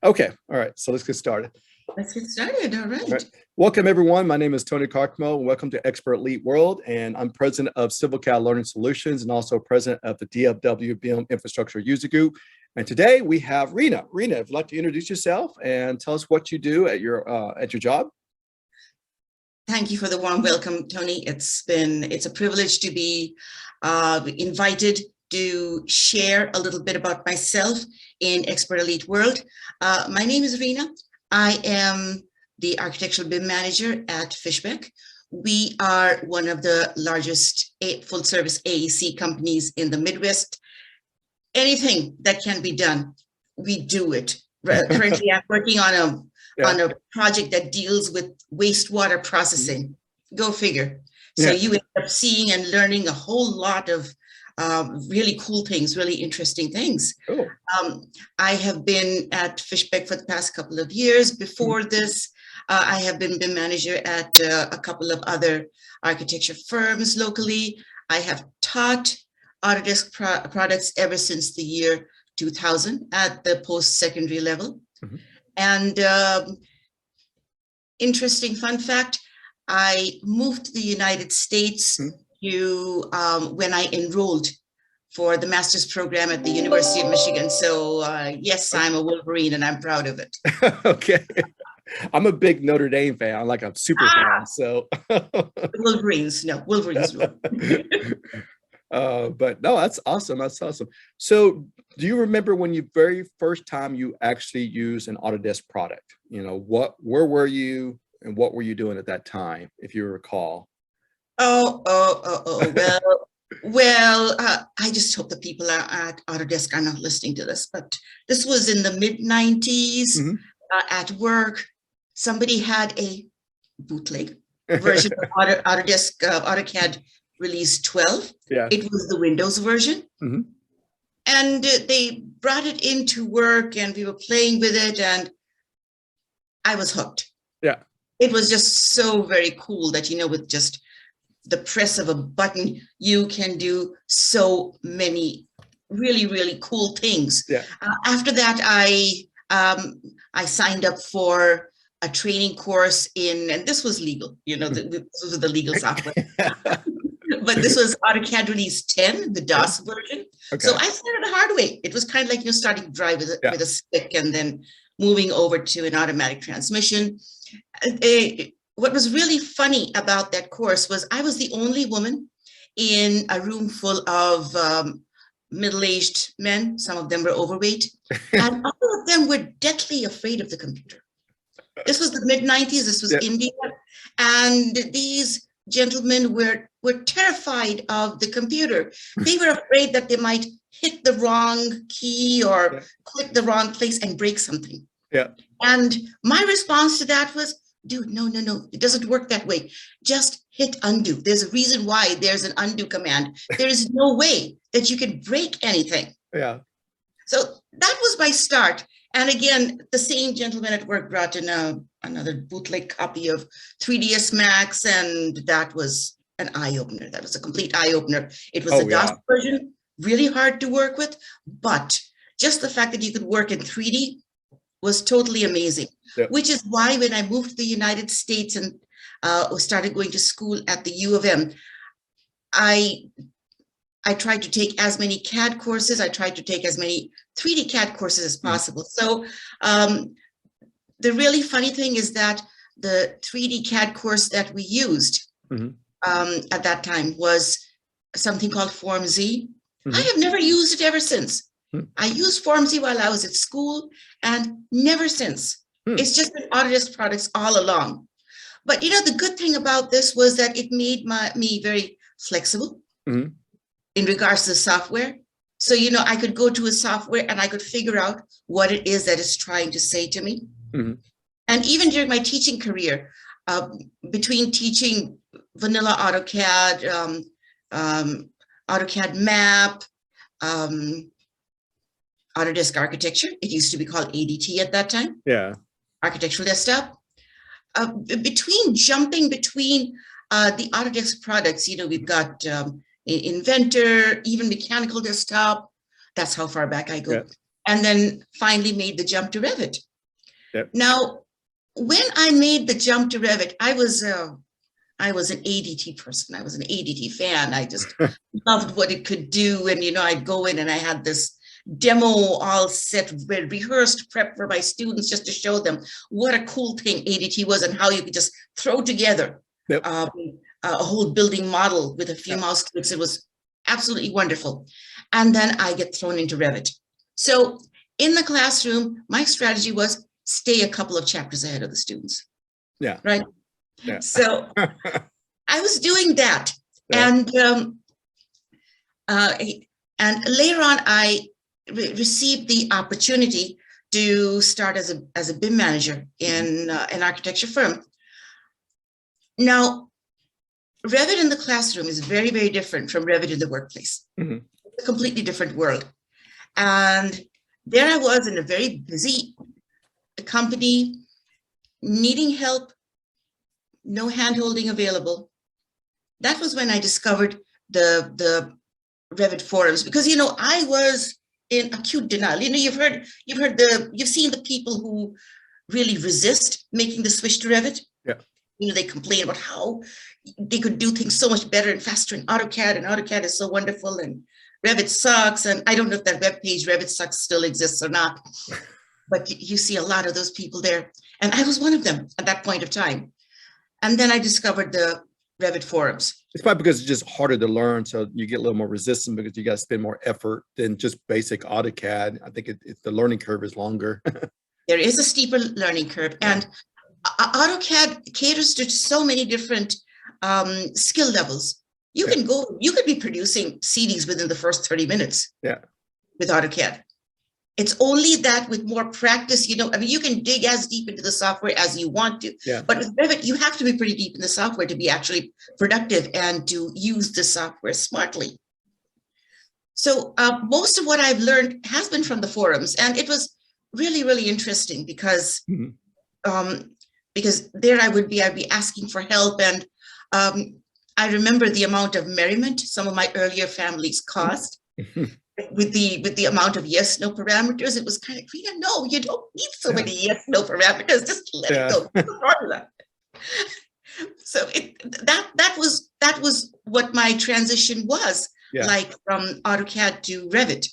Okay, all right, so let's get started. Let's get started. All right. All right. Welcome, everyone. My name is Tony Carcamo. Welcome to Expert Elite World, and I'm president of CivilCAD Learning Solutions and also president of the DFW BIM Infrastructure User Group. And today we have Rina. Rina, if you'd like to introduce yourself and tell us what you do at your job. Thank you for the warm welcome, Tony. It's a privilege to be invited to share a little bit about myself in Expert Elite World. My name is Rina. I am the architectural BIM manager at Fishbeck. We are one of the largest full service AEC companies in the Midwest. Anything that can be done, we do it. Currently, I'm working on a project that deals with wastewater processing. Go figure. So you end up seeing and learning a whole lot of really cool things, really interesting things. Oh. I have been at Fishbeck for the past couple of years. Before this, I have been BIM manager at a couple of other architecture firms locally. I have taught Autodesk products ever since the year 2000 at the post-secondary level. And interesting fun fact, I moved to the United States when I enrolled for the master's program at the University of Michigan. So yes, I'm a Wolverine and I'm proud of it. Okay. I'm a big Notre Dame fan. I'm like a super fan. So Wolverines. But no, that's awesome. That's awesome. So do you remember when you very first time you actually used an Autodesk product? You know, where were you and what were you doing at that time, if you recall? Well, I just hope the people at Autodesk are not listening to this, but this was in the mid-90s. At work. Somebody had a bootleg version of Autodesk AutoCAD Release 12. Yeah. It was the Windows version. And they brought it into work and we were playing with it and I was hooked. Yeah. It was just so very cool that, you know, with just the press of a button, you can do so many really, really cool things. Yeah. After that, I signed up for a training course and this was legal, you know, this was the legal software. But this was AutoCAD Release 10, the DOS version. Okay. So I started the hard way. It was kind of like, you know, starting to drive with a stick and then moving over to an automatic transmission. What was really funny about that course was I was the only woman in a room full of middle-aged men. Some of them were overweight, and all of them were deathly afraid of the computer. This was the mid-90s. This was India, and these gentlemen were terrified of the computer. They were afraid that they might hit the wrong key or click the wrong place and break something. Yeah. And my response to that was, dude, no, it doesn't work that way. Just hit undo. There's a reason why there's an undo command. There is no way that you can break anything. Yeah. So that was my start. And again, the same gentleman at work brought in another bootleg copy of 3ds Max, and that was an eye-opener. That was a complete eye-opener. It was a DOS version, really hard to work with, but just the fact that you could work in 3D was totally amazing. Which is why when I moved to the United States and started going to school at the U of M, I tried to take as many CAD courses. I tried to take as many 3D CAD courses as possible. So the really funny thing is that the 3D CAD course that we used at that time was something called Form Z. I have never used it ever since. I used Form Z while I was at school and never since. It's just been Autodesk products all along. But you know, the good thing about this was that it made me very flexible in regards to the software. So, you know, I could go to a software and I could figure out what it is that it's trying to say to me. And even during my teaching career, between teaching vanilla AutoCAD, AutoCAD Map, Autodesk Architecture, it used to be called ADT at that time. Yeah. Architectural Desktop. Jumping between the Autodesk products, you know, we've got Inventor, even Mechanical Desktop. That's how far back I go. Yeah. And then finally made the jump to Revit. Yep. Now, when I made the jump to Revit, I was an ADT person. I was an ADT fan. I just loved what it could do. And, I'd go in and I had this demo all set, rehearsed, prep for my students just to show them what a cool thing ADT was and how you could just throw together Yep. A whole building model with a few mouse clicks. It was absolutely wonderful. And then I get thrown into Revit. So in the classroom, my strategy was stay a couple of chapters ahead of the students. Yeah. Right. Yeah. So I was doing that. Yeah. And later on, I received the opportunity to start as a BIM manager in an architecture firm. Now, Revit in the classroom is very, very different from Revit in the workplace. Mm-hmm. It's a completely different world. And there I was in a very busy company, needing help, no hand-holding available. That was when I discovered the Revit forums, because I was in acute denial. You've seen the people who really resist making the switch to Revit. Yeah. They complain about how they could do things so much better and faster in AutoCAD, and AutoCAD is so wonderful, and Revit sucks. And I don't know if that web page Revit sucks still exists or not, but you see a lot of those people there. And I was one of them at that point of time. And then I discovered the Revit forums. It's probably because it's just harder to learn, so you get a little more resistant because you got to spend more effort than just basic AutoCAD. I think the learning curve is longer. There is a steeper learning curve, and AutoCAD caters to so many different skill levels. You could be producing CDs within the first 30 minutes. Yeah. With AutoCAD. It's only that with more practice, you can dig as deep into the software as you want to. Yeah. But with Revit, you have to be pretty deep in the software to be actually productive and to use the software smartly. So most of what I've learned has been from the forums, and it was really, really interesting because because there I'd be asking for help, and I remember the amount of merriment some of my earlier families caused. With the amount of yes, no parameters, it was kind of, Rina, no, you don't need so many yes, no parameters. Just let it go. The formula. So that was what my transition was like from AutoCAD to Revit.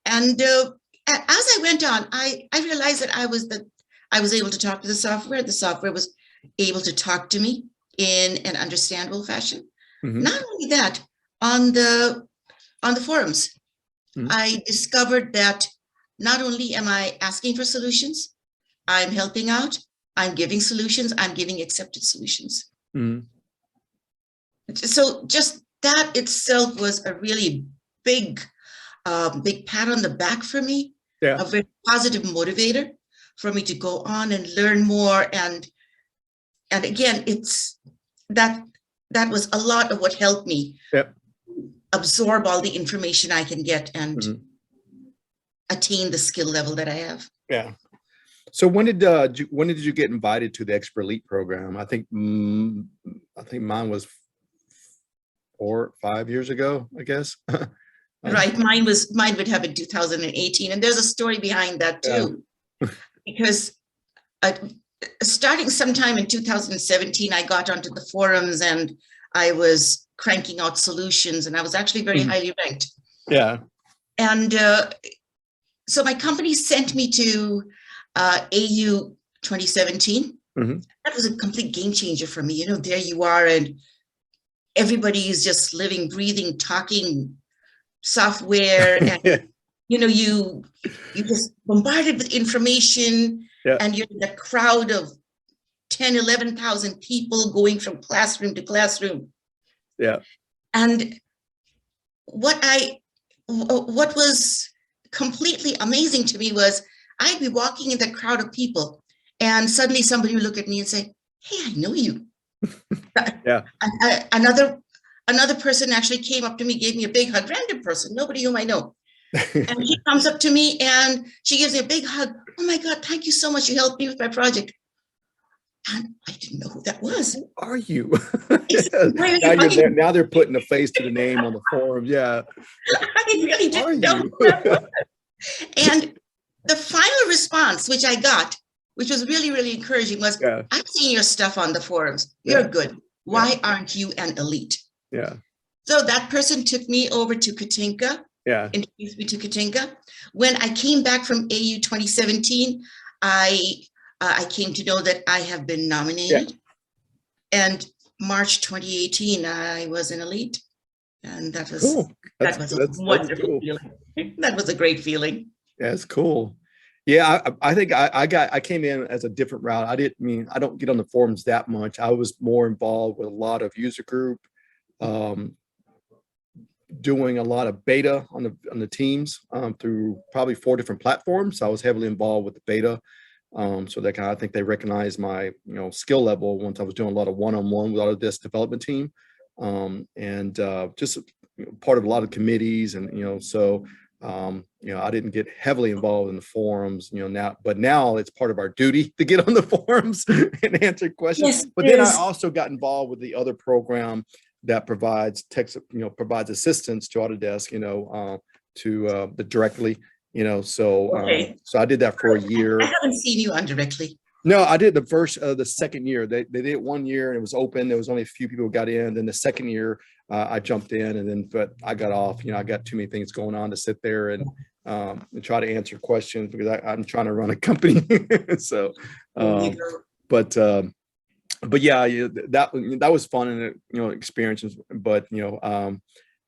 And as I went on, I realized that I was able to talk to the software. The software was able to talk to me in an understandable fashion. Mm-hmm. Not only that, on the forums. Mm-hmm. I discovered that not only am I asking for solutions, I'm helping out, I'm giving solutions, I'm giving accepted solutions. Mm-hmm. So just that itself was a really big pat on the back for me, a very positive motivator for me to go on and learn more. And again, it's that was a lot of what helped me. Yep. Absorb all the information I can get and attain the skill level that I have. Yeah. So when did you get invited to the Expert Elite program? I think mine was 4 or 5 years ago, I guess. Right. Mine would have been 2018. And there's a story behind that too, because starting sometime in 2017, I got onto the forums and I was cranking out solutions, and I was actually very highly ranked. Yeah. And so my company sent me to AU 2017. Mm-hmm. That was a complete game changer for me. There you are, and everybody is just living, breathing, talking software, and you just bombarded with information, and you're in a crowd of 10, 11,000 people going from classroom to classroom. Yeah. And what was completely amazing to me was I'd be walking in that crowd of people, and suddenly somebody would look at me and say, "Hey, I know you." Yeah. Another person actually came up to me, gave me a big hug, random person, nobody whom I know. And she comes up to me and she gives me a big hug. "Oh my God, thank you so much. You helped me with my project." And I didn't know who that was. Who are you? Now they're putting a face to the name on the forum. Yeah. I really didn't know who that was. And the final response, which I got, which was really, really encouraging, was, Yeah. I've seen your stuff on the forums. You're Yeah. good. Why aren't you an elite? Yeah. So that person took me over to Katinka, Yeah. introduced me to Katinka. When I came back from AU 2017, I came to know that I have been nominated. Yeah. And March 2018, I was an elite. And that was cool. That was a wonderful cool. feeling. That was a great feeling. Yeah, it's cool. Yeah, I think I came in as a different route. I don't get on the forums that much. I was more involved with a lot of user group, doing a lot of beta on the teams through probably 4 different platforms. So I was heavily involved with the beta. So that I think they recognized my skill level once I was doing a lot of one-on-one with Autodesk development team, and just part of a lot of committees, and so I didn't get heavily involved in the forums, but now it's part of our duty to get on the forums and answer questions. Yes, but then I also got involved with the other program that provides provides assistance to Autodesk, to the directly. So I did that for a year. I haven't seen you on directly. No, I did the second year. They did it 1 year and it was open. There was only a few people who got in. Then the second year, I jumped in, but I got off. I got too many things going on to sit there and try to answer questions because I'm trying to run a company. So, but yeah, that was fun and experiences. But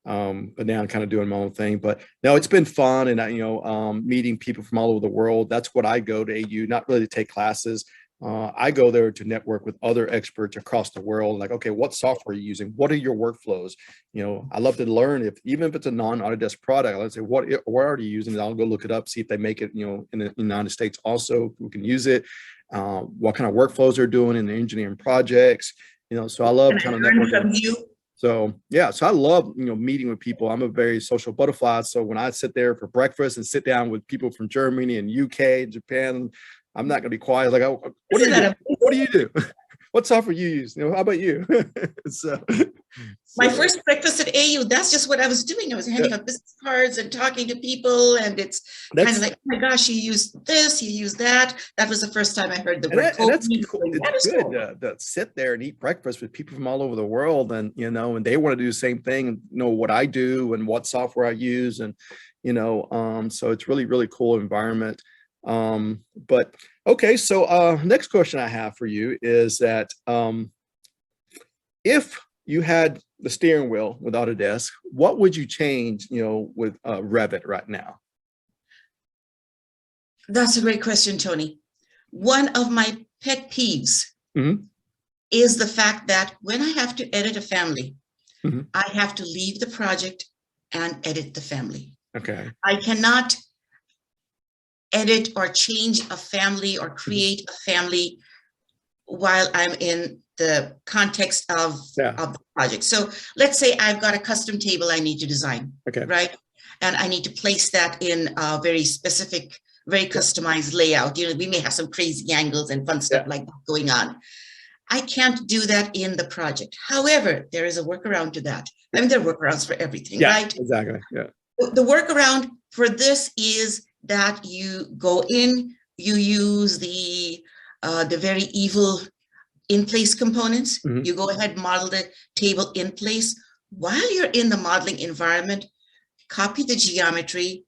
but now I'm kind of doing my own thing. But no, it's been fun, and meeting people from all over the world. That's what I go to AU, not really to take classes. I go there to network with other experts across the world. Like, okay, what software are you using? What are your workflows? I love to learn even if it's a non-Autodesk product. Let's say, what are you using? I'll go look it up, see if they make it, in the United States also, who can use it. What kind of workflows they're doing in the engineering projects. So I love kind of networking. From you? So yeah, so I love meeting with people. I'm a very social butterfly. So when I sit there for breakfast and sit down with people from Germany and UK, Japan, I'm not going to be quiet. Like, what do you do? What do you do? What software you use? How about you? so my first breakfast at AU, that's just what I was doing. I was handing out business cards and talking to people, and it's kind of like, oh my gosh, you use this, you use that. That was the first time I heard the word. That's cool. It's good to sit there and eat breakfast with people from all over the world, and and they want to do the same thing, and know what I do and what software I use, and so it's really, really cool environment. But okay, so next question I have for you is that if you had the steering wheel with Autodesk, what would you change with Revit right now? That's a great question, Tony. One of my pet peeves is the fact that when I have to edit a family, I have to leave the project and edit the family. Okay. I cannot edit or change a family or create a family while I'm in the context of the project. So let's say I've got a custom table I need to design, right? And I need to place that in a very specific, very customized layout. We may have some crazy angles and fun stuff like that going on. I can't do that in the project. However, there is a workaround to that. I mean, there are workarounds for everything, right? Exactly. Yeah. The workaround for this is that you go in, you use the very evil in-place components. You go ahead, model the table in place. While you're in the modeling environment, copy the geometry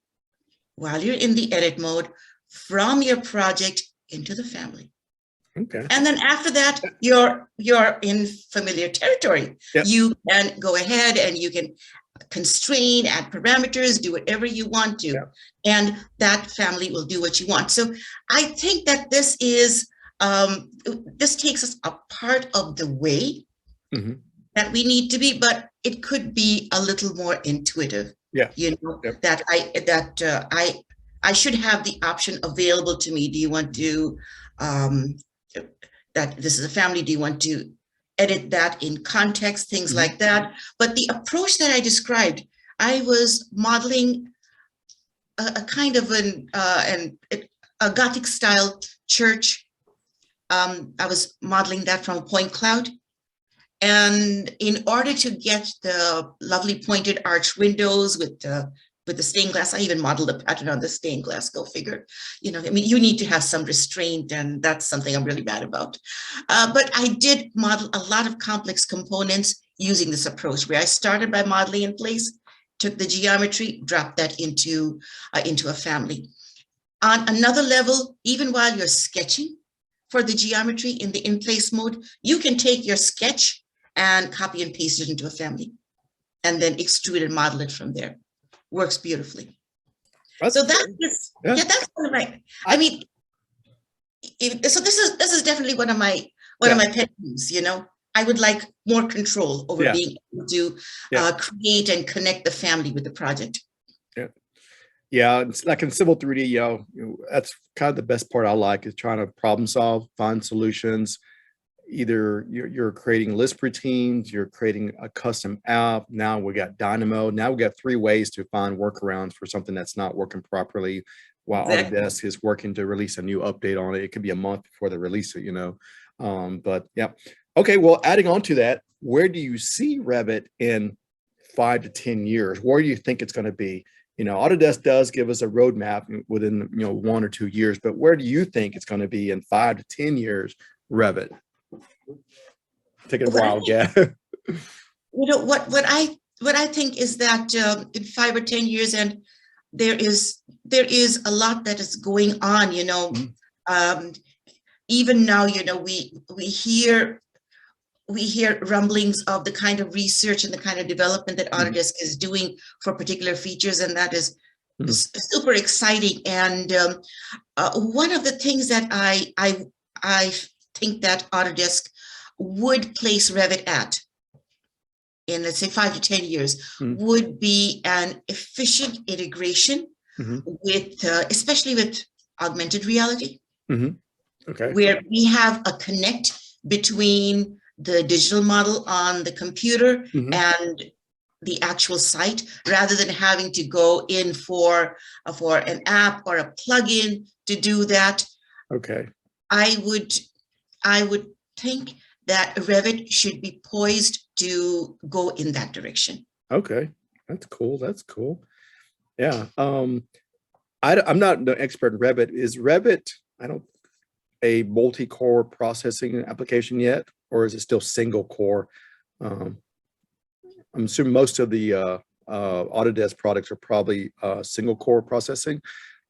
while you're in the edit mode from your project into the family. Okay. And then after that, you're in familiar territory. You can go ahead and you can constrain, add parameters, do whatever you want to, and that family will do what you want. So I think that this is this takes us a part of the way that we need to be, but it could be a little more intuitive. That I should have the option available to me. Do you want to that this is a family? Do you want to edit that in context, things like that? But the approach that I described, I was modeling a kind of a Gothic style church. I was modeling that from a point cloud. And in order to get the lovely pointed arch windows with the with the stained glass. I even modeled a pattern on the stained glass, go figure. I mean, you need to have some restraint, and that's something I'm really bad about. But I did model a lot of complex components using this approach, where I started by modeling in place, took the geometry, dropped that into a family. On another level, even while you're sketching for the geometry in the in-place mode, you can take your sketch and copy and paste it into a family, and then extrude and model it from there. Works beautifully. So that's one of my, I mean, so this is definitely one of my pet peeves. I would like more control over being able to create and connect the family with the project. Yeah, it's like in Civil 3D, that's kind of the best part I like, is trying to problem solve, find solutions. Either you're creating Lisp routines, you're creating a custom app. Now we got Dynamo. Now we got 3 ways to find workarounds for something that's not working properly, while Autodesk is working to release a new update on it. It could be a month before they release it, But yeah. Okay, well, adding on to that, where do you see Revit in 5 to 10 years? Where do you think it's going to be? Autodesk does give us a roadmap within 1 or 2 years, but where do you think it's going to be in 5 to 10 years, Revit? Take it a while, yeah. What I think is that in 5 or 10 years, and there is a lot that is going on. Even now, we hear rumblings of the kind of research and the kind of development that Autodesk is doing for particular features, and that is super exciting. And one of the things that I think that Autodesk would place Revit at in, let's say, 5 to 10 years would be an efficient integration with, especially with augmented reality, where we have a connect between the digital model on the computer and the actual site, rather than having to go in for an app or a plugin to do that. Okay. I would think that Revit should be poised to go in that direction. Okay, that's cool. That's cool. Yeah. I'm not an expert in Revit. Is Revit, a multi-core processing application yet, or is it still single core? I'm assuming most of the Autodesk products are probably single core processing,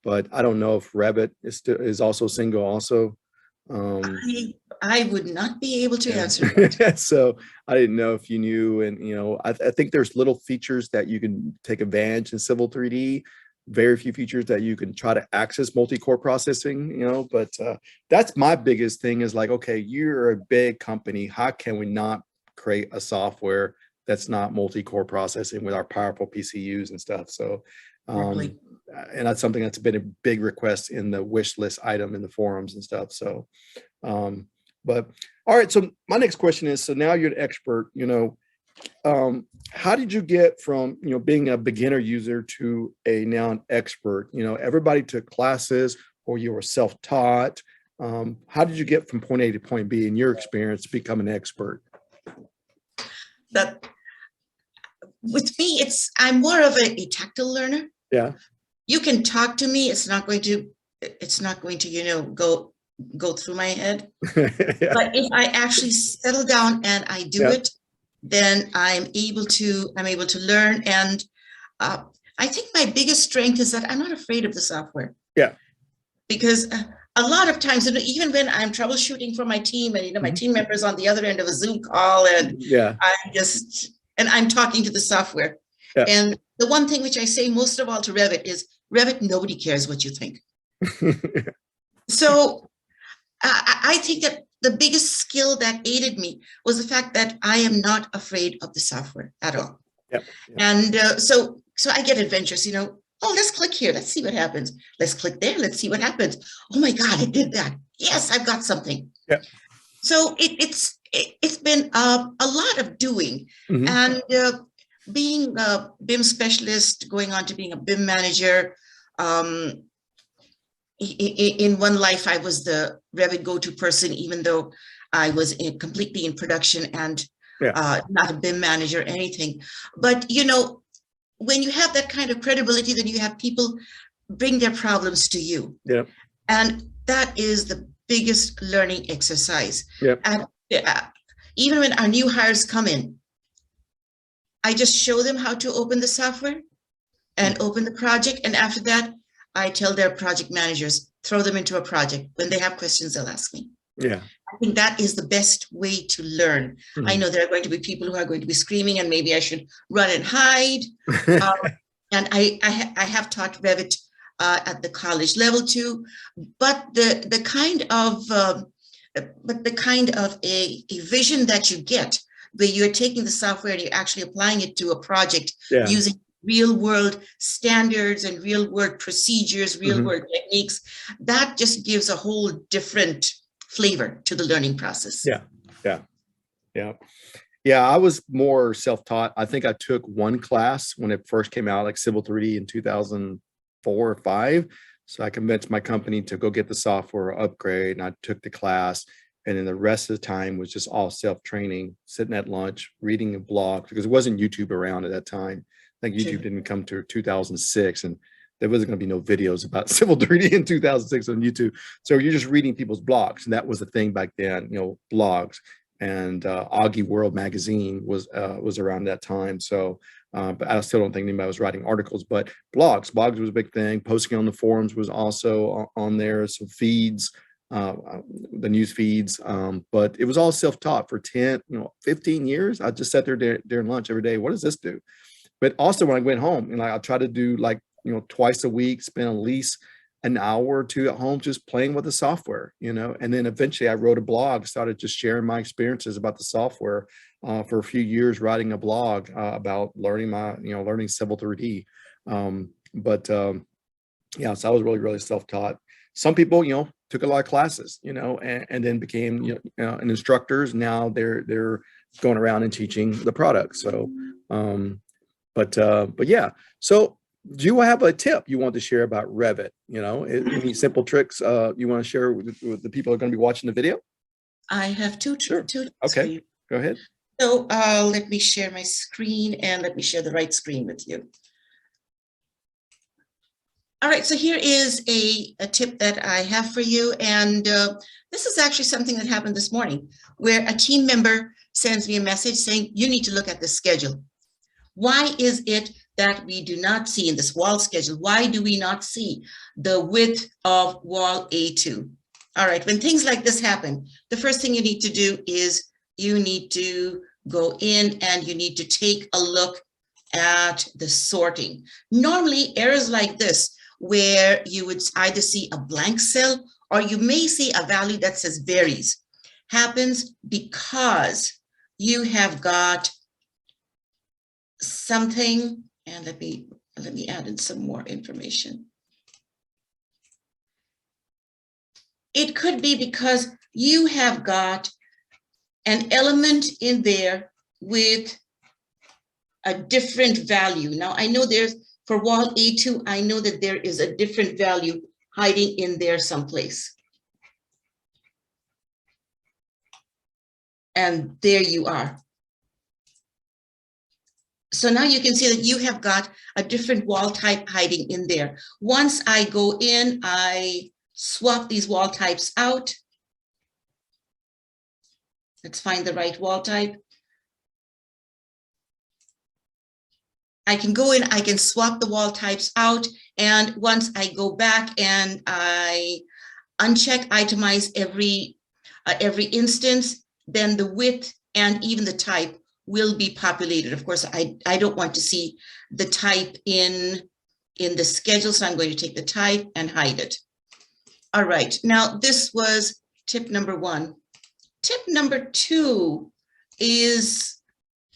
but I don't know if Revit is also single also. I would not be able to answer that. So I didn't know if you knew, and I think there's little features that you can take advantage in Civil 3D. Very few features that you can try to access multi-core processing, but that's my biggest thing is like, okay, you're a big company. How can we not create a software that's not multi-core processing with our powerful PCUs and stuff? So, and that's something that's been a big request in the wish list item in the forums and stuff. So, but all right. So my next question is, so now you're an expert, how did you get from, being a beginner user to now an expert? Everybody took classes or you were self-taught. How did you get from point A to point B in your experience to become an expert? That with me, I'm more of a tactile learner. Yeah. You can talk to me. It's not going to, go through my head. Yeah. But if I actually settle down and I do it, then I'm able to learn. And I think my biggest strength is that I'm not afraid of the software. Yeah. Because a lot of times, even when I'm troubleshooting for my team, and my team members on the other end of a Zoom call, and I'm talking to the software. Yeah. And the one thing which I say most of all to Revit is, Revit, nobody cares what you think. So I think that the biggest skill that aided me was the fact that I am not afraid of the software at all. Yep. Yep. And so I get adventurous, oh, let's click here. Let's see what happens. Let's click there. Let's see what happens. Oh my God, I did that. Yes, I've got something. Yep. So it's been a lot of doing, and being a BIM specialist, going on to being a BIM manager. In one life, I was the Revit go-to person, even though I was completely in production and not a BIM manager or anything. But, when you have that kind of credibility, then you have people bring their problems to you. Yeah. And that is the biggest learning exercise. Yeah. And even when our new hires come in, I just show them how to open the software and open the project. And after that, I tell their project managers, throw them into a project. When they have questions, they'll ask me. Yeah. I think that is the best way to learn. Mm-hmm. I know there are going to be people who are going to be screaming, and maybe I should run and hide. And I have taught Revit at the college level too, but the kind of a vision that you get where you're taking the software and you're actually applying it to a project using real world standards and real world procedures, real world techniques, that just gives a whole different flavor to the learning process. Yeah, I was more self-taught. I think I took one class when it first came out, like Civil 3D in 2004 or 5. So I convinced my company to go get the software upgrade, and I took the class. And then the rest of the time was just all self-training, sitting at lunch, reading a blog, because it wasn't YouTube around at that time. I think YouTube didn't come to 2006, and there wasn't going to be no videos about Civil 3D in 2006 on YouTube. So you're just reading people's blogs. And that was the thing back then, blogs. And Augie World magazine was around that time. So, but I still don't think anybody was writing articles, but blogs was a big thing. Posting on the forums was also on there. So feeds, the news feeds, but it was all self-taught for 10, 15 years. I just sat there during lunch every day. What does this do? But also when I went home, I try to do twice a week, spend at least an hour or two at home just playing with the software, and then eventually I wrote a blog, started just sharing my experiences about the software for a few years, writing a blog about learning Civil 3D. Yeah, so I was really, really self-taught. Some people, took a lot of classes, and then became, an instructors. Now they're going around and teaching the product. So, but yeah, so do you have a tip you want to share about Revit? Any simple tricks you want to share with the people who are going to be watching the video? I have two. Okay, go ahead. So let me share my screen, and let me share the right screen with you. All right, so here is a tip that I have for you. And this is actually something that happened this morning, where a team member sends me a message saying, you need to look at the schedule. Why is it that we do not see in this wall schedule? Why do we not see the width of wall A2? All right, when things like this happen, the first thing you need to do is you need to go in and you need to take a look at the sorting. Normally, errors like this, where you would either see a blank cell or you may see a value that says varies, happens because you have got something, and let me add in some more information. It could be because you have got an element in there with a different value. Now I know for wall A2, I know that there is a different value hiding in there someplace. And there you are. So now you can see that you have got a different wall type hiding in there. Once I go in, I swap these wall types out. Let's find the right wall type. I can go in, I can swap the wall types out. And once I go back and I uncheck itemize every instance, then the width and even the type will be populated. Of course, I don't want to see the type in the schedule, so I'm going to take the type and hide it. All right, now this was tip number 1. Tip number 2 is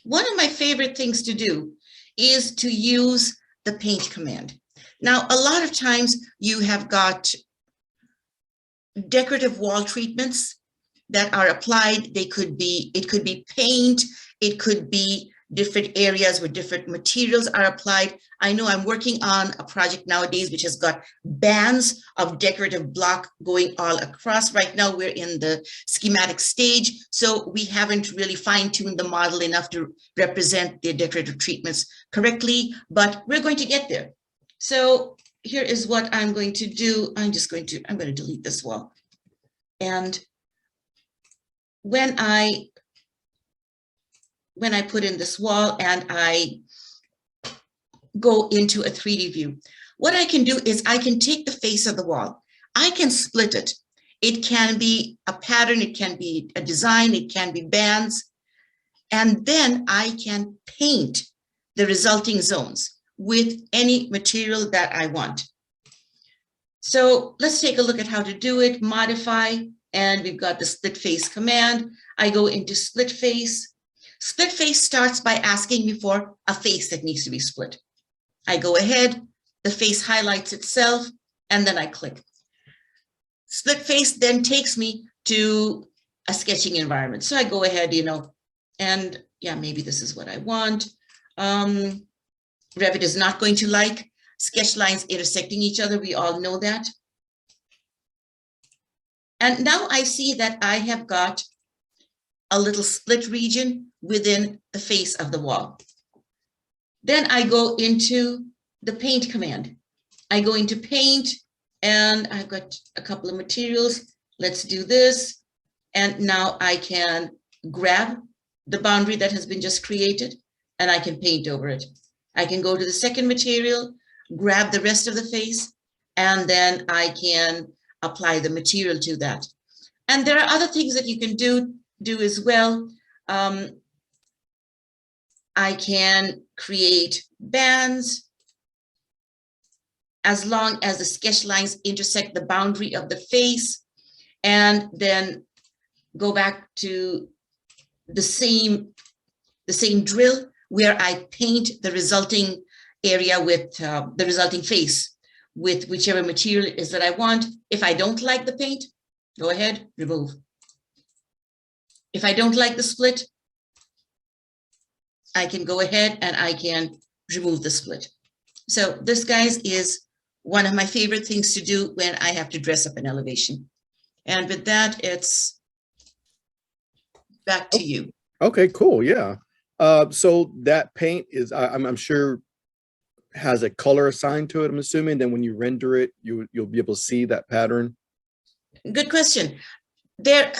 one of my favorite things to do is to use the paint command. Now, a lot of times you have got decorative wall treatments that are applied. It could be paint, it could be different areas where different materials are applied. I know I'm working on a project nowadays which has got bands of decorative block going all across. Right now we're in the schematic stage, so we haven't really fine-tuned the model enough to represent the decorative treatments correctly, but we're going to get there. So here is what I'm going to do. I'm going to delete this wall. And when I put in this wall and I go into a 3D view, what I can do is I can take the face of the wall. I can split it. It can be a pattern, it can be a design, it can be bands. And then I can paint the resulting zones with any material that I want. So let's take a look at how to do it. Modify, and we've got the split face command. I go into split face. Split face starts by asking me for a face that needs to be split. I go ahead, the face highlights itself, and then I click. Split face then takes me to a sketching environment. So I go ahead, and yeah, maybe this is what I want. Revit is not going to like sketch lines intersecting each other. We all know that. And now I see that I have got a little split region within the face of the wall. Then I go into the paint command. I go into paint and I've got a couple of materials. Let's do this. And now I can grab the boundary that has been just created and I can paint over it. I can go to the second material, grab the rest of the face, and then I can apply the material to that. And there are other things that you can do as well. I can create bands as long as the sketch lines intersect the boundary of the face, and then go back to the same drill where I paint the resulting area with the resulting face with whichever material it is that I want. If I don't like the paint, go ahead, remove. If I don't like the split, I can go ahead and I can remove the split. So this, guys, is one of my favorite things to do when I have to dress up an elevation. And with that, it's back to you. Okay, cool. Yeah. So that paint is, I'm sure, has a color assigned to it, I'm assuming. Then when you render it, you'll be able to see that pattern. Good question. There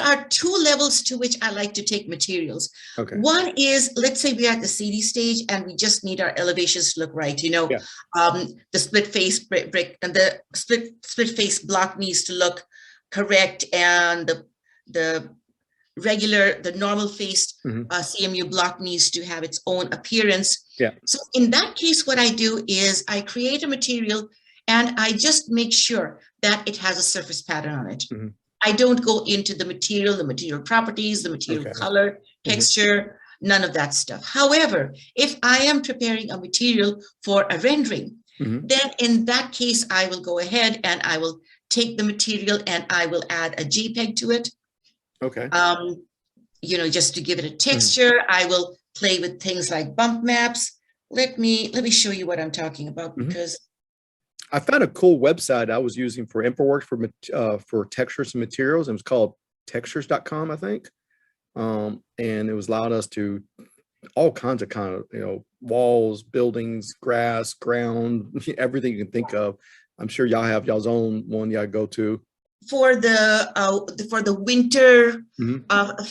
are two levels to which I like to take materials. Okay. One is, let's say we're at the CD stage and we just need our elevations to look right. Yeah. The split face brick and the split face block needs to look correct, and the normal faced CMU block needs to have its own appearance. Yeah. So in that case, what I do is I create a material and I just make sure that it has a surface pattern on it. I don't go into the material properties, the material color, texture, none of that stuff. However, if I am preparing a material for a rendering, then in that case, I will go ahead and I will take the material and I will add a JPEG to it. Okay. Just to give it a texture. I will play with things like bump maps. Let me show you what I'm talking about, because I found a cool website I was using for InfoWorks for textures and materials. It was called textures.com, I think. And it was allowed us to all kinds of walls, buildings, grass, ground, everything you can think of. I'm sure y'all have y'all's own one y'all go to. For the winter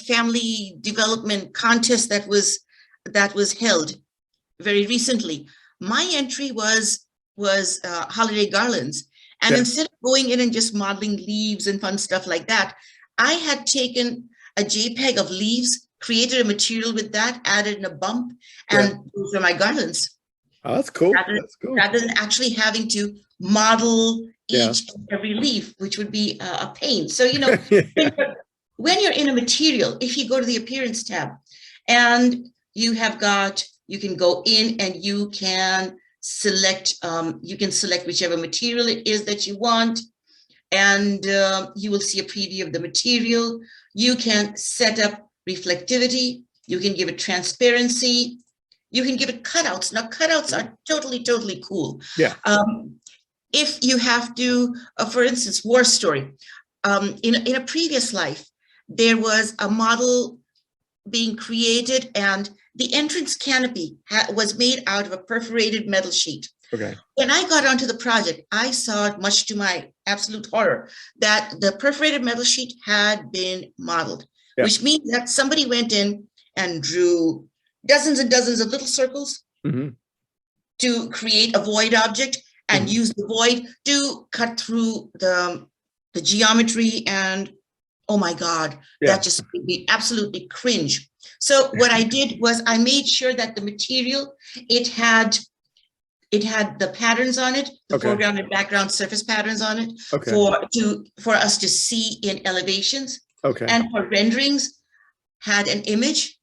family development contest that was held very recently, my entry was holiday garlands, and instead of going in and just modeling leaves and fun stuff like that, I had taken a JPEG of leaves, created a material with that, added in a bump, and those are my garlands. Oh, that's cool. Rather than actually having to model each and every leaf, which would be a pain. So, when you're in a material, if you go to the appearance tab and you can go in and you can select whichever material it is that you want, and you will see a preview of the material. You can set up reflectivity. You can give it transparency. You can give it cutouts. Now, cutouts are totally cool. Yeah. If you have to, for instance, war story. In a previous life, there was a model being created, and the entrance canopy was made out of a perforated metal sheet. Okay. When I got onto the project, I saw, much to my absolute horror, that the perforated metal sheet had been modeled, which means that somebody went in and drew dozens and dozens of little circles to create a void object and use the void to cut through the geometry. And oh my God, that just made me absolutely cringe. So what I did was I made sure that the material, it had the patterns on it, the foreground and background surface patterns on it, for us to see in elevations. And for renderings, had an image.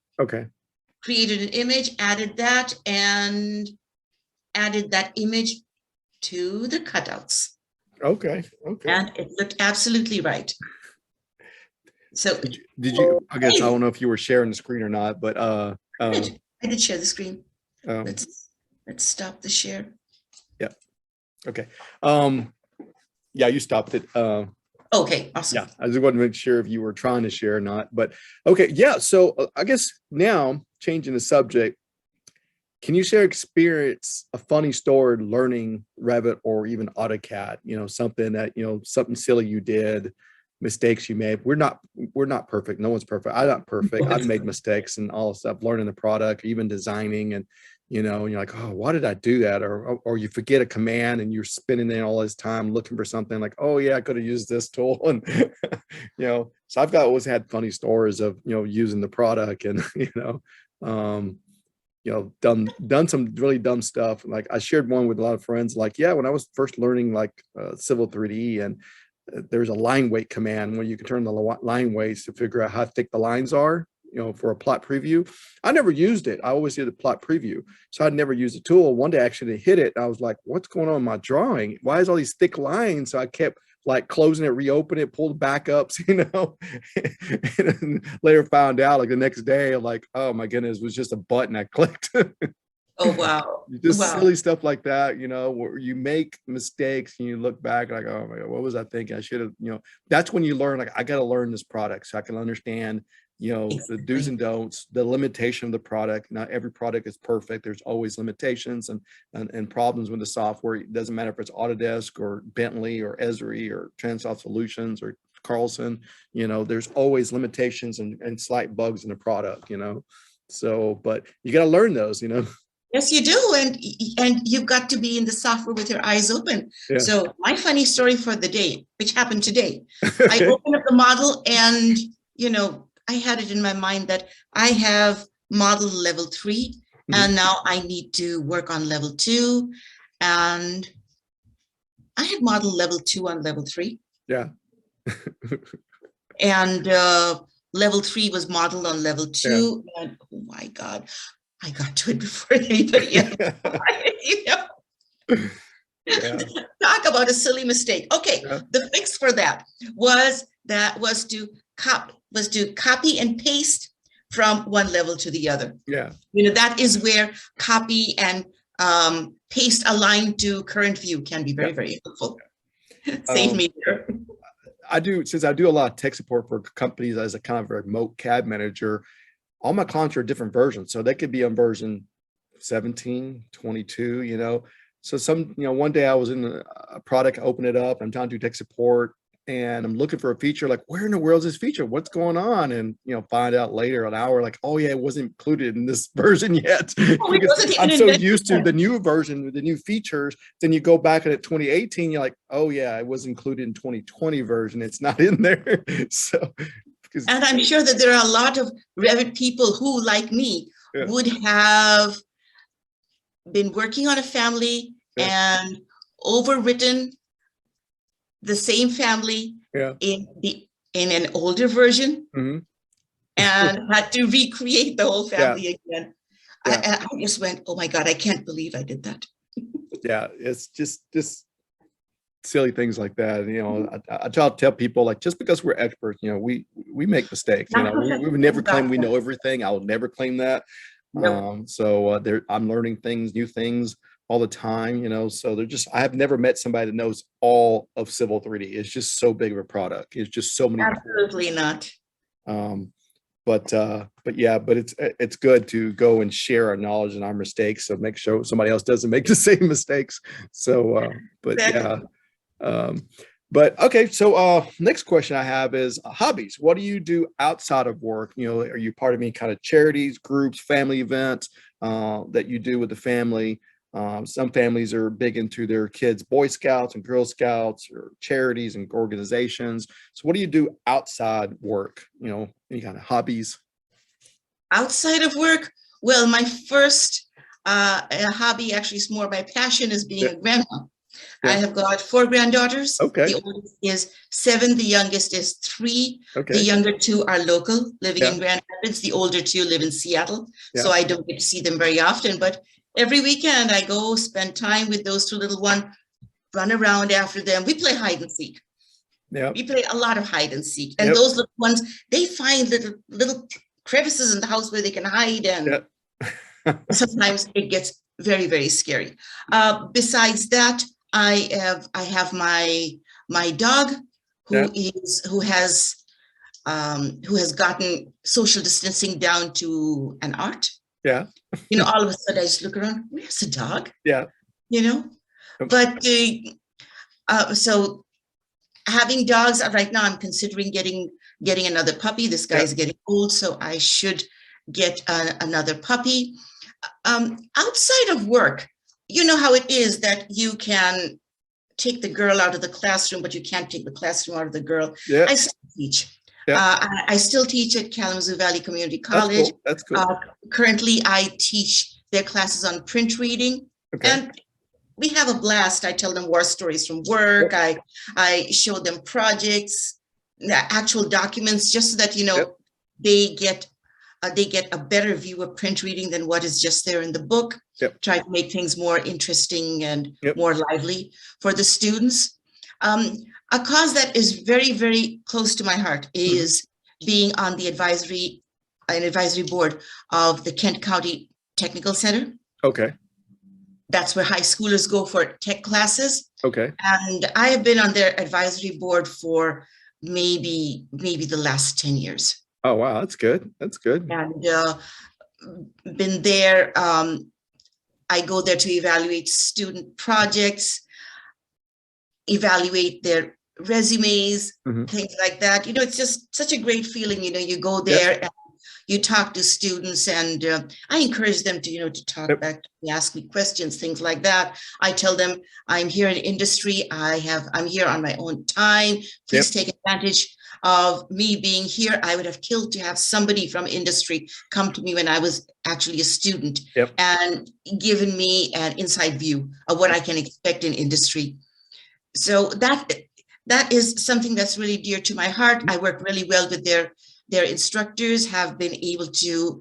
Created an image, added that, and added that image to the cutouts. And it looked absolutely right. So did you I guess I don't know if you were sharing the screen or not, but I did share the screen. Let's stop the share. Okay. Yeah, you stopped it. Okay, awesome. Yeah, I just wanted to make sure if you were trying to share or not. But okay, yeah. So I guess now changing the subject, can you share experience, a funny story learning Revit or even AutoCAD? You know, something that, you know, something silly you did, mistakes you made. We're not perfect. No one's perfect. I'm not perfect. I've made mistakes and all this stuff, learning the product, even designing, and you know, and you're like, oh, why did I do that? Or you forget a command and you're spending there all this time looking for something like, oh yeah, I could have used this tool. And you know, so I've always had funny stories of, you know, using the product and, you know, done some really dumb stuff. Like I shared one with a lot of friends, like, yeah, when I was first learning like Civil 3D, and there's a line weight command where you can turn the line weights to figure out how thick the lines are, you know, for a plot preview. I never used it. I always did a plot preview. So I'd never used the tool. One day I actually hit it. And I was like, what's going on in my drawing? Why is all these thick lines? So I kept like closing it, reopen it, pull the backups, you know, and later found out like the next day, like, oh my goodness, it was just a button I clicked. Oh, wow. Just silly stuff like that, you know, where you make mistakes and you look back like, oh my God, what was I thinking? I should have, you know, that's when you learn, like, I got to learn this product so I can understand, you know, the do's and don'ts, the limitation of the product. Not every product is perfect. There's always limitations and problems with the software. It doesn't matter if it's Autodesk or Bentley or Esri or Transoft Solutions or Carlson, you know, there's always limitations and slight bugs in the product, you know. So, but you got to learn those, you know. Yes, you do. And you've got to be in the software with your eyes open. So my funny story for the day, which happened today, I opened up the model and, you know, I had it in my mind that I have model level 3 and now I need to work on level 2. And I had model level 2 on level 3. Yeah. And level 3 was modeled on level 2. And oh my God, I got to it before anybody else. You know? Talk about a silly mistake. Okay, the fix for that was to copy and paste from one level to the other. Yeah. You know, that is where copy and paste aligned to current view can be very, very helpful. Save me there. Since I do a lot of tech support for companies as a kind of remote CAD manager, all my clients are different versions. So they could be on version 17, 22, you know. So one day I was in a product, I open it up, I'm trying to do tech support, and I'm looking for a feature, like, where in the world is this feature? What's going on? And, you know, find out later, an hour, like, oh yeah, it wasn't included in this version yet. I'm so used to the new version with the new features. Then you go back at 2018, you're like, oh yeah, it was included in 2020 version. It's not in there. So. And I'm sure that there are a lot of Revit people who, like me, would have been working on a family and overwritten the same family in an older version and had to recreate the whole family again. I just went, oh my God, I can't believe I did that. Yeah, it's just silly things like that. You know, I try to tell people, like, just because we're experts, you know, we make mistakes. You Not know, we perfect. would never claim we Gotcha. know everything. I will never claim that. Nope. There, I'm learning things, new things all the time. You know, so they're just, I have never met somebody that knows all of Civil 3D. It's just so big of a product. It's just so many tools. Absolutely not. Um, but yeah, but it's good to go and share our knowledge and our mistakes, so make sure somebody else doesn't make the same mistakes. So but Exactly. yeah. um but okay, so next question I have is hobbies. What do you do outside of work? You know, are you part of any kind of charities, groups, family events that you do with the family? Some families are big into their kids Boy Scouts and Girl Scouts, or charities and organizations. So what do you do outside work? You know, any kind of hobbies? Outside of work, well, my first hobby, actually is more my passion, is being Yeah, a grandma. I yeah. have got four granddaughters. Okay. The oldest is 7, the youngest is 3. The Okay. younger 2 are local, living Yeah. in Grand Rapids. The older 2 live in Seattle, so Yeah. I don't get to see them very often. But every weekend I go spend time with those 2 little ones, run around after them. We play hide and seek. Yeah. We play a lot of hide and seek. And Yep. those little ones, they find little crevices in the house where they can hide, and Yeah. sometimes it gets very, very scary. Besides that, I have my dog Yeah. who has gotten social distancing down to an art. Yeah. You know, all of a sudden I just look around, where's the dog? Yeah. You know, but so having dogs right now, I'm considering getting another puppy. This guy Yeah. is getting old, so I should get another puppy. Outside of work, you know how it is that you can take the girl out of the classroom, but you can't take the classroom out of the girl. Yeah. I still teach. Yeah. I still teach at Kalamazoo Valley Community That's College. cool. That's cool. Currently, I teach their classes on print reading, Okay. and we have a blast. I tell them war stories from work. Yep. I show them projects, actual documents, just so that Yep. they get they get a better view of print reading than what is just there in the book. Yep. Try to make things more interesting and Yep. more lively for the students. A cause that is very, very close to my heart is being on the advisory board of the Kent County Technical Center. Okay. That's where high schoolers go for tech classes. Okay. And I have been on their advisory board for maybe the last 10 years. Oh, wow. That's good. That's good. And been there. I go there to evaluate student projects, evaluate their resumes, things like that. You know, it's just such a great feeling. You know, you go there. Yep. And you talk to students, and I encourage them to, to talk Yep. back, ask me questions, things like that. I tell them I'm here in industry. I'm here on my own time. Please Yep. take advantage of me being here. I would have killed to have somebody from industry come to me when I was actually a student. Yep. And given me an inside view of what I can expect in industry. So that is something that's really dear to my heart. I work really well with their instructors, have been able to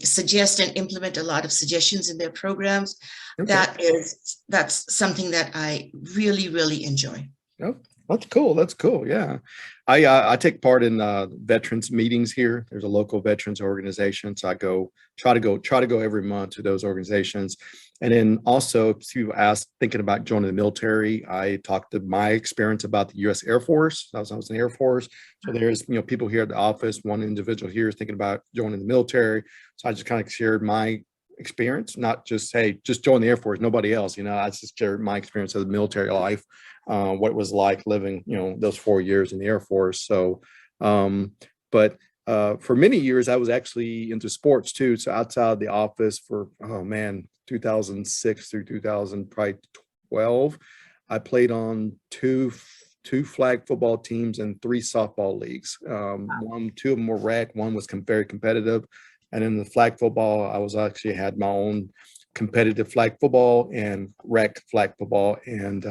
suggest and implement a lot of suggestions in their programs. Okay. That's something that I really, really enjoy. Oh, that's cool. That's cool. Yeah. I take part in veterans meetings here. There's a local veterans organization. So I try to go every month to those organizations. And then also, if you ask, thinking about joining the military, I talked to my experience about the U.S. Air Force. I was in the Air Force. So there's, people here at the office, one individual here is thinking about joining the military. So I just kind of shared my experience, not just, hey, just join the Air Force, nobody else. I just shared my experience of the military life, what it was like living, those 4 years in the Air Force. So, but for many years, I was actually into sports too. So outside the office for, 2006 through 2012, I played on two flag football teams and 3 softball leagues. Two of them were rec, one was very competitive. And in the flag football, I was actually had my own competitive flag football and rec flag football. And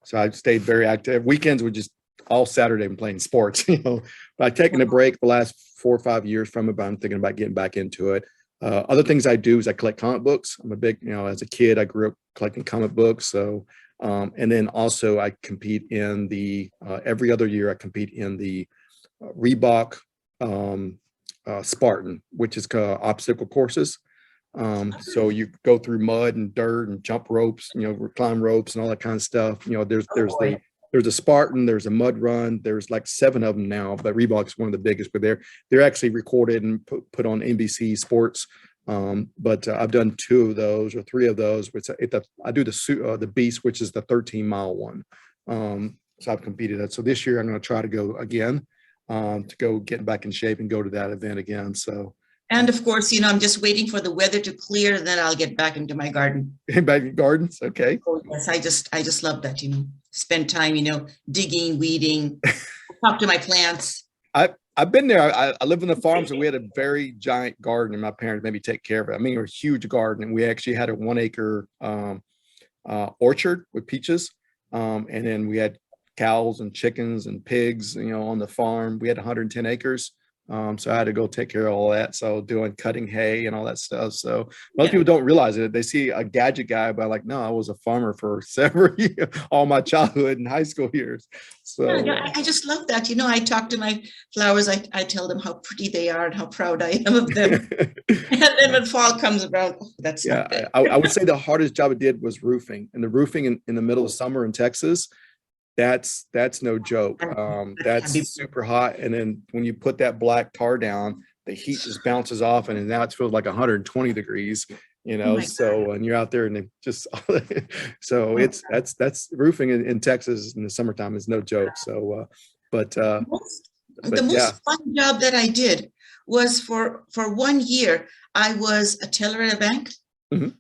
so I stayed very active. Weekends were just all Saturday and playing sports, But I've taken a break the last 4 or 5 years from it, but I'm thinking about getting back into it. Other things I do is I collect comic books. I'm a big, as a kid, I grew up collecting comic books. So And then also I compete in the, every other year I compete in the Reebok Spartan, which is obstacle courses. So you go through mud and dirt and jump ropes, climb ropes and all that kind of stuff. There's a Spartan, there's a mud run, there's like 7 of them now, but Reebok's one of the biggest, but they're actually recorded and put on NBC Sports. But I've done 2 of those or 3 of those, which I do the Beast, which is the 13-mile one. So I've competed at. So this year I'm going to try to go again, to go get back in shape and go to that event again. So. And of course, I'm just waiting for the weather to clear, and then I'll get back into my garden. Back in gardens, okay. Oh, yes, I just love that, spend time, digging, weeding, talk to my plants. I've been there. I live in the farms, and we had a very giant garden, and my parents made me take care of it. I mean, it was a huge garden, and we actually had a 1-acre orchard with peaches, and then we had cows and chickens and pigs, on the farm. We had 110 acres. So I had to go take care of all that. So doing cutting hay and all that stuff. So most people don't realize it. They see a gadget guy, but like, no, I was a farmer for several years, all my childhood and high school years. So I just love that. I talk to my flowers. I tell them how pretty they are and how proud I am of them. And then when fall comes around, that's I would say the hardest job I did was roofing. And the roofing in the middle of summer in Texas, that's no joke. That's super hot. And then when you put that black tar down, the heat just bounces off, and now it feels like 120 degrees, so, and you're out there and they just, so that's roofing in Texas in the summertime is no joke. So, the most fun job that I did was for 1 year, I was a teller at a bank. Mm-hmm.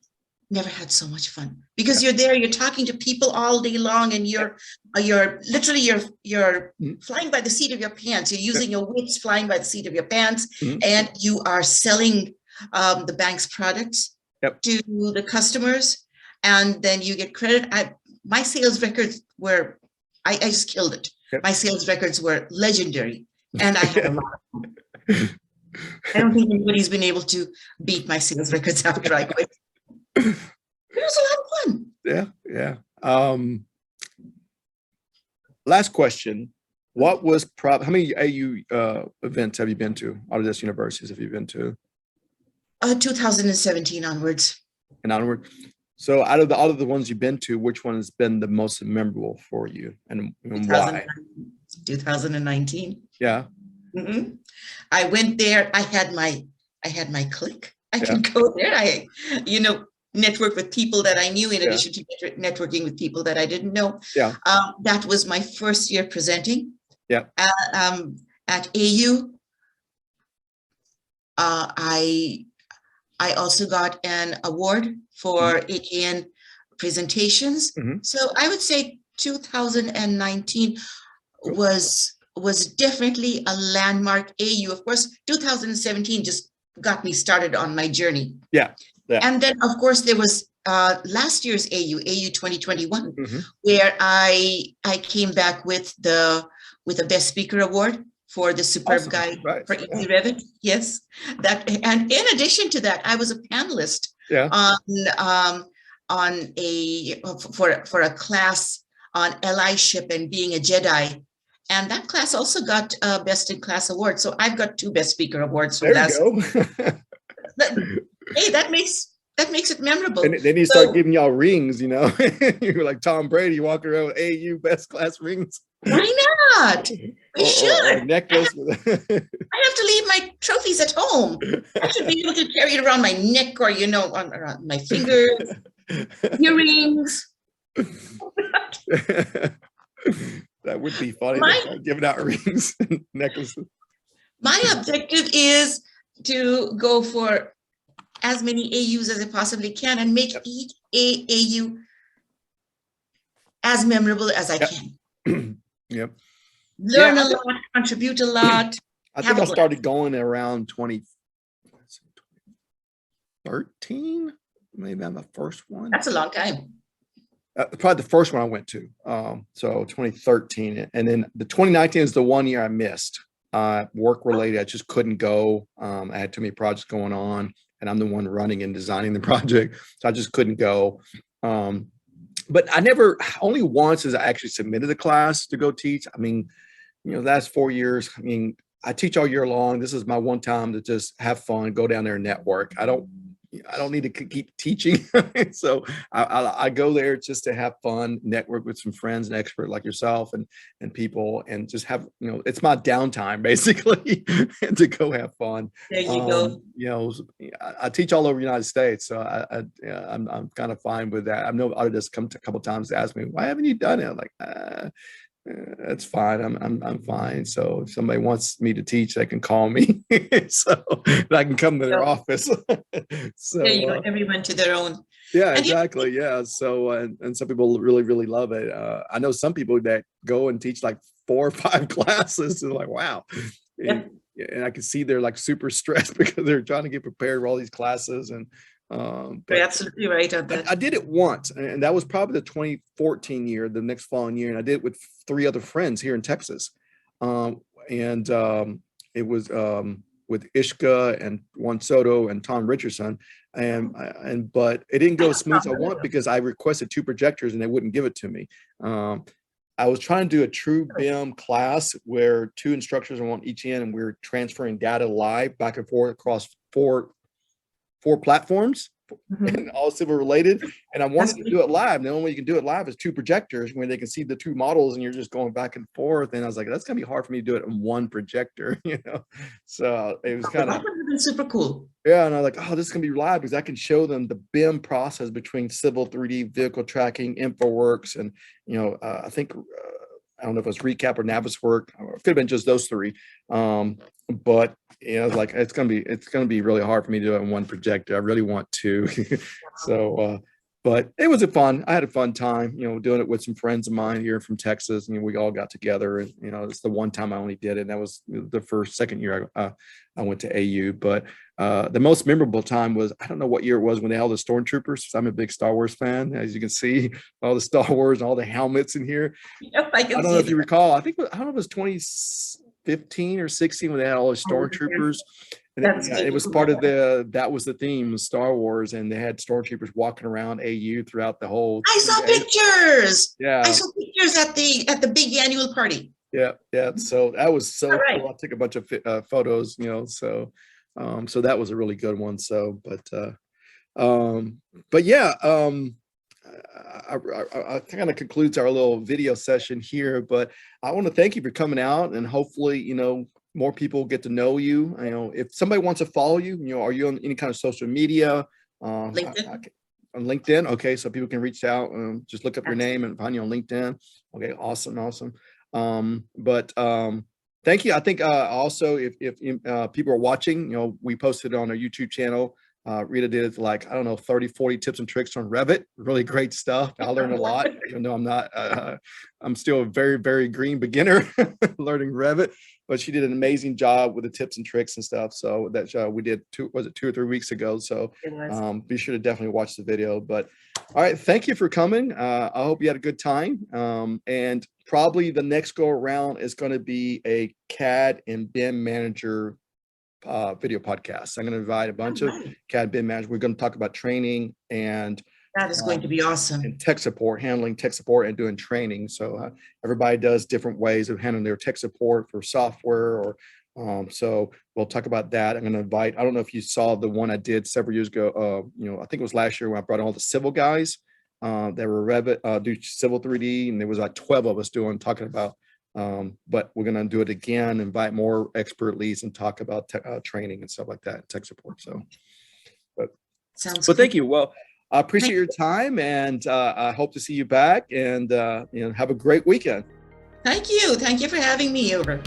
Never had so much fun, because you're there, you're talking to people all day long, and you're literally flying by the seat of your pants. You're using your wits, flying by the seat of your pants, and you are selling the bank's products to the customers, and then you get credit. My sales records were, I just killed it. My sales records were legendary, and I had a lot of fun. I don't think anybody's been able to beat my sales records after I quit. It was a lot of fun. Yeah. Last question. What was how many AU events have you been to? Autodesk universities have you been to? 2017 onwards. And onward. So out of all of the ones you've been to, which one has been the most memorable for you, and why? 2019. Yeah. Mm-hmm. I went there. I had my clique. I could go there. Network with people that I knew, in addition to networking with people that I didn't know. Yeah. That was my first year presenting. Yeah. At AU. I also got an award for AKN presentations. Mm-hmm. So I would say 2019 was definitely a landmark. AU, of course, 2017 just got me started on my journey. Yeah. And then, of course, there was last year's AU 2021, where I came back with a Best Speaker Award for the superb guide for Easy Revit. Yes, and in addition to that, I was a panelist for a class on allyship and being a Jedi. And that class also got a Best in Class award. So I've got 2 Best Speaker awards from that. Hey, that makes it memorable. And then you start giving y'all rings, You're like Tom Brady walking around with AU Best Class rings. Why not? We should. Or necklace. I have to leave my trophies at home. I should be able to carry it around my neck, or around my fingers, earrings. That would be funny. Giving out rings and necklaces. My objective is to go for as many AUs as I possibly can and make each AU as memorable as I can. Yep. Learn a lot, contribute a lot. I think I started going around 2013. Maybe I'm the first one. That's a long time. Probably the first one I went to. So 2013, and then the 2019 is the 1 year I missed. Work related, I just couldn't go. I had too many projects going on, and I'm the one running and designing the project, so I just couldn't go. but I never, only once as I actually submitted a class to go teach. I mean, last 4 years, I mean, I teach all year long. This is my one time to just have fun, go down there and network. I don't need to keep teaching. So I go there just to have fun, network with some friends and experts like yourself and people, and just have, it's my downtime basically and to go have fun. There you go. I teach all over the United States, so I'm kind of fine with that. I know artists come a couple of times to ask me, why haven't you done it? I'm like, that's fine. I'm fine. So if somebody wants me to teach, they can call me, so I can come to their office. So there you go. Everyone to their own. Yeah, exactly. Yeah. So and some people really, really love it. I know some people that go and teach like 4 or 5 classes, and like, wow. Yeah. And I can see they're like super stressed because they're trying to get prepared for all these classes. And you're absolutely right on that. I did it once, and that was probably the 2014 year, the next following year, and I did it with 3 other friends here in Texas. It was with Ishka and Juan Soto and Tom Richardson, but it didn't go as smooth as I want because I requested 2 projectors and they wouldn't give it to me. I was trying to do a true BIM class where 2 instructors are on each end, and we were transferring data live back and forth across four platforms, and all civil related. And I wanted to do it live. The only way you can do it live is 2 projectors where they can see the 2 models and you're just going back and forth. And I was like, that's gonna be hard for me to do it in 1 projector, So it was kind of super cool. Yeah. And I was like, oh, this is gonna be live because I can show them the BIM process between civil 3D, vehicle tracking, InfoWorks, and I think I don't know if it was Recap or Naviswork. It could have been just those 3. But like it's gonna be really hard for me to do it in 1 projector. I really want to. So but it was fun. I had a fun time, doing it with some friends of mine here from Texas, and we all got together, and it's the one time I only did it, and that was the second year I went to AU. But the most memorable time was, I don't know what year it was, when they held the Stormtroopers. I'm a big Star Wars fan, as you can see, all the Star Wars and all the helmets in here. Yep, I don't know if you recall. I don't know if it was 2015 or 16 when they had all the Stormtroopers. And it was part of that was the theme of Star Wars, and they had Stormtroopers walking around AU throughout the whole. I saw pictures. Yeah, I saw pictures at the big annual party. Yeah. So that was so cool. I took a bunch of photos, So that was a really good one. So, but yeah, I kind of concludes our little video session here. But I want to thank you for coming out, and hopefully, more people get to know you. If somebody wants to follow you, are you on any kind of social media? LinkedIn. On LinkedIn. Okay. So people can reach out and just look up your name and find you on LinkedIn. Okay. Awesome. Thank you. I think also if people are watching, we posted on our YouTube channel. Rita did like, I don't know, 30, 40 tips and tricks on Revit. Really great stuff. I learned a lot, even though I'm still a very, very green beginner learning Revit, but she did an amazing job with the tips and tricks and stuff. So that we did 2 or 3 weeks ago. So be sure to definitely watch the video. But all right, thank you for coming. I hope you had a good time. And probably the next go around is going to be a CAD and BIM manager video podcast. I'm going to invite a bunch of CAD BIM managers. We're going to talk about training, and that is going to be awesome. And tech support, handling tech support and doing training. So everybody does different ways of handling their tech support for software, or so we'll talk about that. I'm going to invite, I don't know if you saw the one I did several years ago, I think it was last year, when I brought all the civil guys that were Revit, do civil 3D, and there was like 12 of us talking about. But we're going to do it again, invite more expert leads and talk about training and stuff like that, tech support. So, but thank you. Well, I appreciate your time, and I hope to see you back, and have a great weekend. Thank you for having me over.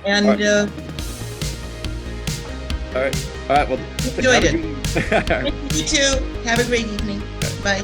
And all right. Well, enjoyed it. You too. Have a great evening. Bye.